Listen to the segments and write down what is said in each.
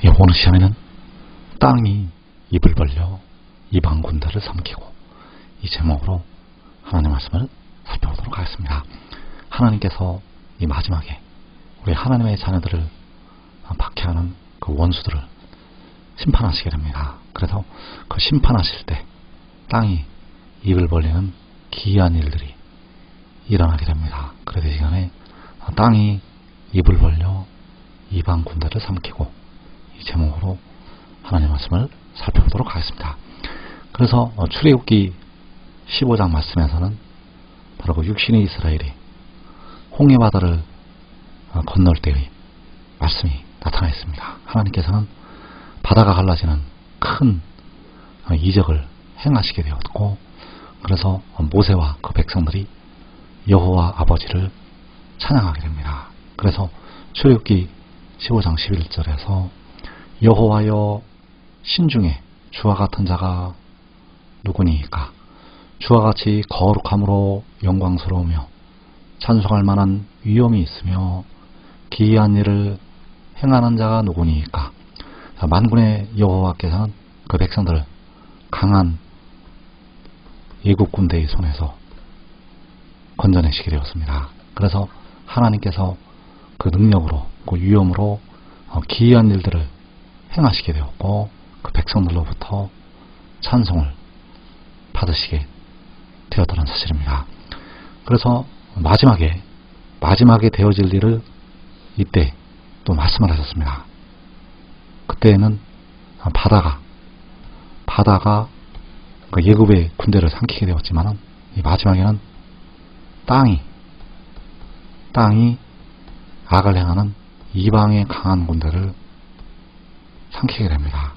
오늘 시간에는 땅이 입을 벌려 이방 군대를 삼키고, 이 제목으로 하나님 말씀을 살펴보도록 하겠습니다. 하나님께서 이 마지막에 우리 하나님의 자녀들을 박해하는 그 원수들을 심판하시게 됩니다. 그래서 그 심판하실 때 땅이 입을 벌리는 기이한 일들이 일어나게 됩니다. 그래서 이 시간에 땅이 입을 벌려 이방 군대를 삼키고, 이 제목으로 하나님 말씀을 살펴보도록 하겠습니다. 그래서 출애굽기 15장 말씀에서는 바로 그 육신의 이스라엘이 홍해 바다를 건널 때의 말씀이 나타나 있습니다. 하나님께서는 바다가 갈라지는 큰 이적을 행하시게 되었고, 그래서 모세와 그 백성들이 여호와 아버지를 찬양하게 됩니다. 그래서 출애굽기 15장 11절에서 여호와여, 신중에 주와 같은 자가 누구니이까? 주와 같이 거룩함으로 영광스러우며 찬송할 만한 위엄이 있으며 기이한 일을 행하는 자가 누구니이까? 만군의 여호와께서는 그 백성들을 강한 애국 군대의 손에서 건져내시게 되었습니다. 그래서 하나님께서 그 능력으로, 그 위엄으로 기이한 일들을 행하시게 되었고, 그 백성들로부터 찬송을 받으시게 되었다는 사실입니다. 그래서 마지막에 되어질 일을 이때 또 말씀을 하셨습니다. 그때는 바다가 그 예굽의 군대를 삼키게 되었지만, 이 마지막에는 땅이 악을 행하는 이방의 강한 군대를 삼키게 됩니다.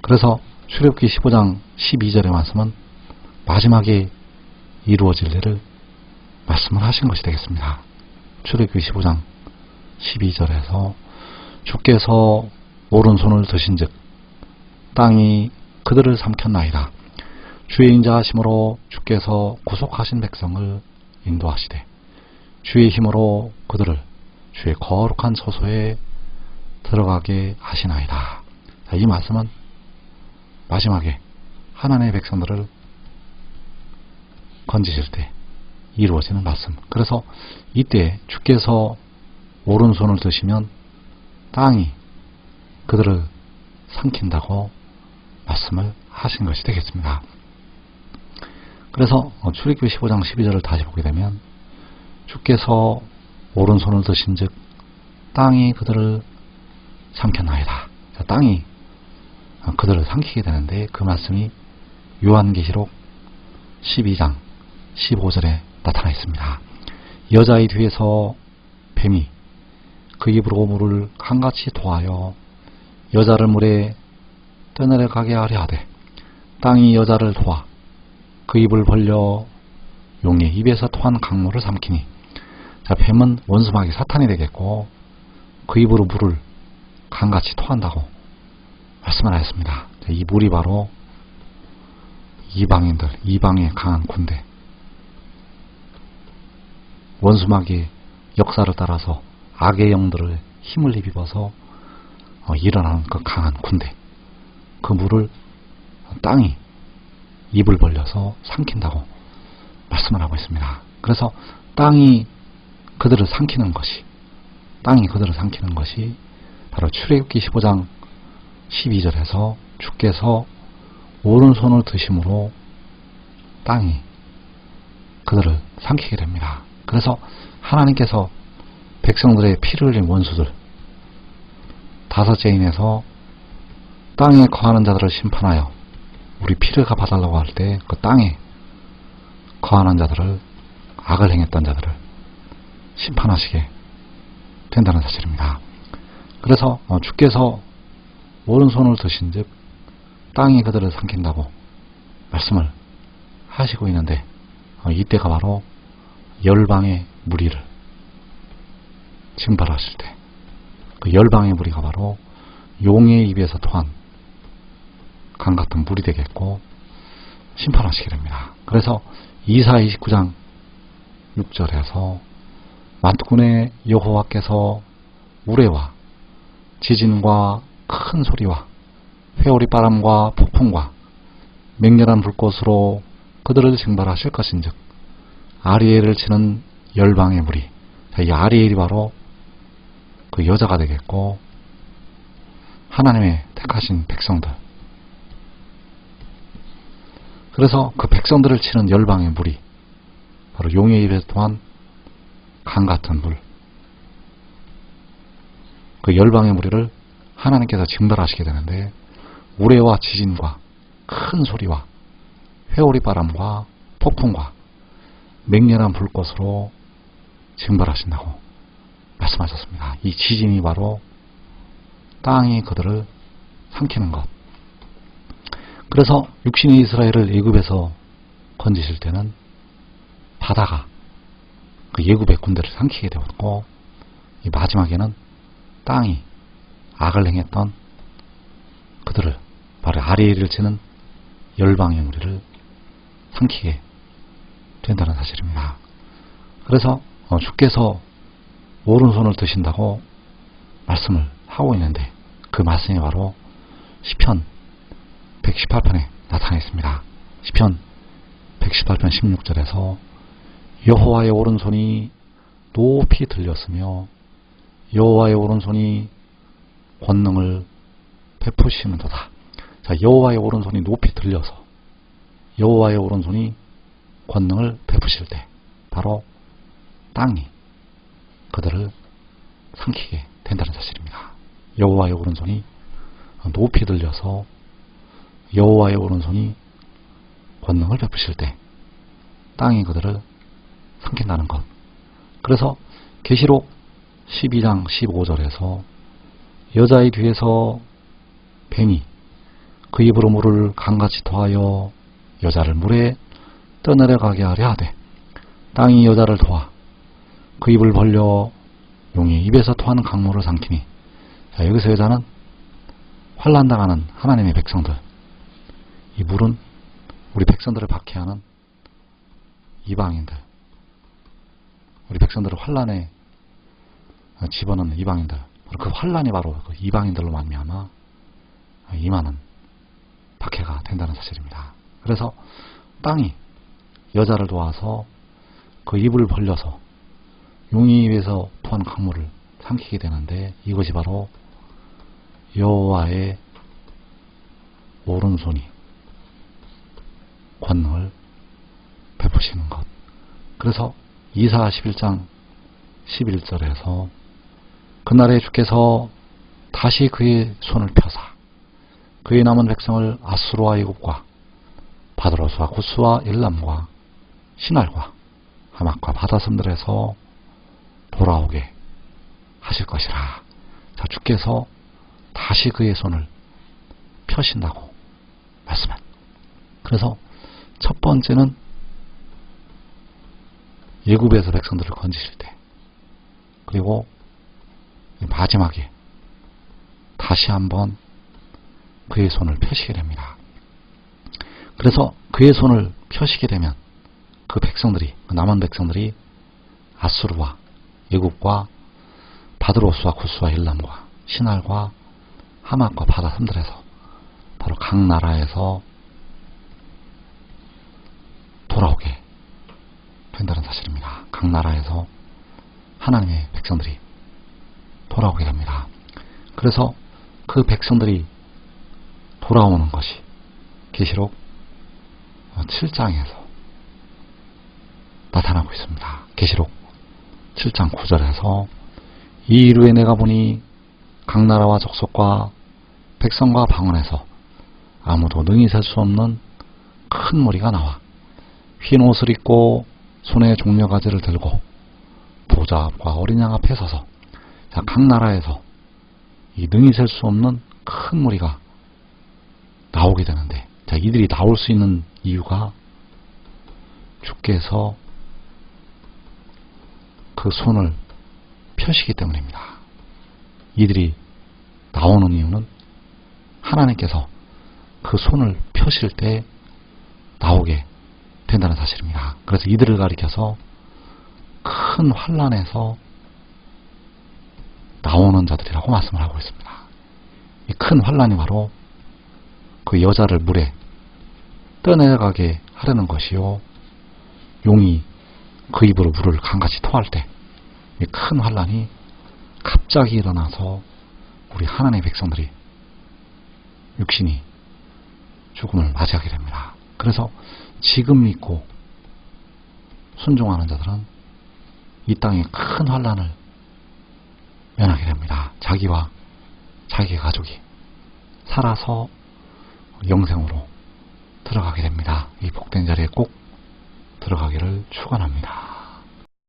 그래서 출애굽기 15장 12절의 말씀은 마지막에 이루어질 일을 말씀을 하신 것이 되겠습니다. 출애굽기 15장 12절에서 주께서 오른손을 드신즉 땅이 그들을 삼켰나이다. 주의 인자하심으로 주께서 구속하신 백성을 인도하시되 주의 힘으로 그들을 주의 거룩한 처소에 들어가게 하시나이다. 이 말씀은 마지막에 하나님의 백성들을 건지실 때 이루어지는 말씀. 그래서 이때 주께서 오른손을 드시면 땅이 그들을 삼킨다고 말씀을 하신 것이 되겠습니다. 그래서 출애굽기 15장 12절을 다시 보게 되면 주께서 오른손을 드신즉 땅이 그들을 삼켰나이다. 땅이 그들을 삼키게 되는데, 그 말씀이 요한계시록 12장 15절에 나타나 있습니다. 여자의 뒤에서 뱀이 그 입으로 물을 한같이 토하여 여자를 물에 떠내려가게 하려 하되 땅이 여자를 토하 그 입을 벌려 용의 입에서 토한 강물을 삼키니, 뱀은 원수마귀 사탄이 되겠고 그 입으로 물을 강같이 토한다고 말씀을 하였습니다. 이 물이 바로 이방인들, 이방의 강한 군대, 원수마귀의 역사를 따라서 악의 영들을 힘을 입어서 일어나는 그 강한 군대, 그 물을 땅이 입을 벌려서 삼킨다고 말씀을 하고 있습니다. 그래서 땅이 그들을 삼키는 것이 바로 출애굽기 15장 12절에서 주께서 오른손을 드심으로 땅이 그들을 삼키게 됩니다. 그래서 하나님께서 백성들의 피를 흘린 원수들 다섯째 인에서 땅에 거하는 자들을 심판하여 우리 피를 갚아달라고 할 때 그 땅에 거하는 자들을, 악을 행했던 자들을 심판하시게 된다는 사실입니다. 그래서 주께서 오른손을 드신즉 땅이 그들을 삼킨다고 말씀을 하시고 있는데, 이때가 바로 열방의 무리를 징벌하실 때, 그 열방의 무리가 바로 용의 입에서 토한 강 같은 물이 되겠고 심판하시게 됩니다. 그래서 이사 29장 6절에서 만군의 여호와께서 우레와 지진과 큰 소리와 회오리 바람과 폭풍과 맹렬한 불꽃으로 그들을 징벌하실 것인즉 아리엘을 치는 열방의 무리. 이 아리엘이 바로 그 여자가 되겠고 하나님의 택하신 백성들. 그래서 그 백성들을 치는 열방의 물이 바로 용의 입에서 통한 강같은 물. 그 열방의 무리를 하나님께서 징벌하시게 되는데 우레와 지진과 큰 소리와 회오리 바람과 폭풍과 맹렬한 불꽃으로 징벌하신다고 말씀하셨습니다. 이 지진이 바로 땅이 그들을 삼키는 것. 그래서 육신의 이스라엘을 애굽에서 건지실 때는 바다가 그 애굽의 군대를 삼키게 되었고 이 마지막에는 땅이 악을 행했던 그들을 바로 아리엘을 치는 열방의 무리를 삼키게 된다는 사실입니다. 그래서 주께서 오른손을 드신다고 말씀을 하고 있는데 그 말씀이 바로 시편 118편에 나타나 있습니다. 시편 118편 16절에서 여호와의 오른손이 높이 들렸으며 여호와의 오른손이 권능을 베푸시는도다. 자, 여호와의 오른손이 높이 들려서 여호와의 오른손이 권능을 베푸실 때 바로 땅이 그들을 삼키게 된다는 사실입니다. 여호와의 오른손이 높이 들려서 여호와의 오른손이 권능을 베푸실 때 땅이 그들을 삼킨다는 것. 그래서 계시록 12장 15절에서 여자의 뒤에서 뱀이 그 입으로 물을 강같이 토하여 여자를 물에 떠내려가게 하려 하되 땅이 여자를 도와 그 입을 벌려 용이 입에서 토하는 강물을 삼키니. 자, 여기서 여자는 환난당하는 하나님의 백성들. 이 물은 우리 백성들을 박해하는 이방인들, 우리 백성들을 환난에 집어넣는 이방인들, 그 환난이 바로 그 이방인들로 말미암아 임하는 박해가 된다는 사실입니다. 그래서 땅이 여자를 도와서 그 입을 벌려서 용이 입에서 토한 강물을 삼키게 되는데 이것이 바로 여호와의 오른손이 권능을 베푸시는 것. 그래서 이사 11장 11절에서 그날에 주께서 다시 그의 손을 펴사 그의 남은 백성을 아수르와 애굽과 바드로스와 구스와 엘람과 시날과 하맛과 바다섬들에서 돌아오게 하실 것이라. 자, 주께서 다시 그의 손을 펴신다고 말씀한. 그래서 첫 번째는 애굽에서 백성들을 건지실 때, 그리고 마지막에 다시 한번 그의 손을 펴시게 됩니다. 그래서 그의 손을 펴시게 되면 그 백성들이, 그 남은 백성들이 아수르와 애굽과 바드로스와 구스와 엘람과 시날과 하맛과 바다 섬들에서 바로 각 나라에서 돌아오게 된다는 사실입니다. 각 나라에서 하나님의 백성들이 돌아오게 됩니다. 그래서 그 백성들이 돌아오는 것이 계시록 7장에서 나타나고 있습니다. 계시록 7장 9절에서 이 이후에 내가 보니 각 나라와 족속과 백성과 방언에서 아무도 능히 셀 수 없는 큰 무리가 나와 흰 옷을 입고 손에 종려가지를 들고 보좌 앞과 어린 양 앞에 서서, 자, 각 나라에서 이 능히 셀 수 없는 큰 무리가 나오게 되는데, 자, 이들이 나올 수 있는 이유가 주께서 그 손을 펴시기 때문입니다. 이들이 나오는 이유는 하나님께서 그 손을 펴실 때 나오게 된다는 사실입니다. 그래서 이들을 가리켜서 큰 환난에서 나오는 자들이라고 말씀을 하고 있습니다. 이 큰 환란이 바로 그 여자를 물에 떠내려가게 하려는 것이요. 용이 그 입으로 물을 강같이 토할 때 이 큰 환란이 갑자기 일어나서 우리 하나님의 백성들이 육신이 죽음을 맞이하게 됩니다. 그래서 지금 믿고 순종하는 자들은 이 땅의 큰 환란을 면하게 됩니다. 자기와 자기 가족이 살아서 영생으로 들어가게 됩니다. 이 복된 자리에 꼭 들어가기를 축원합니다.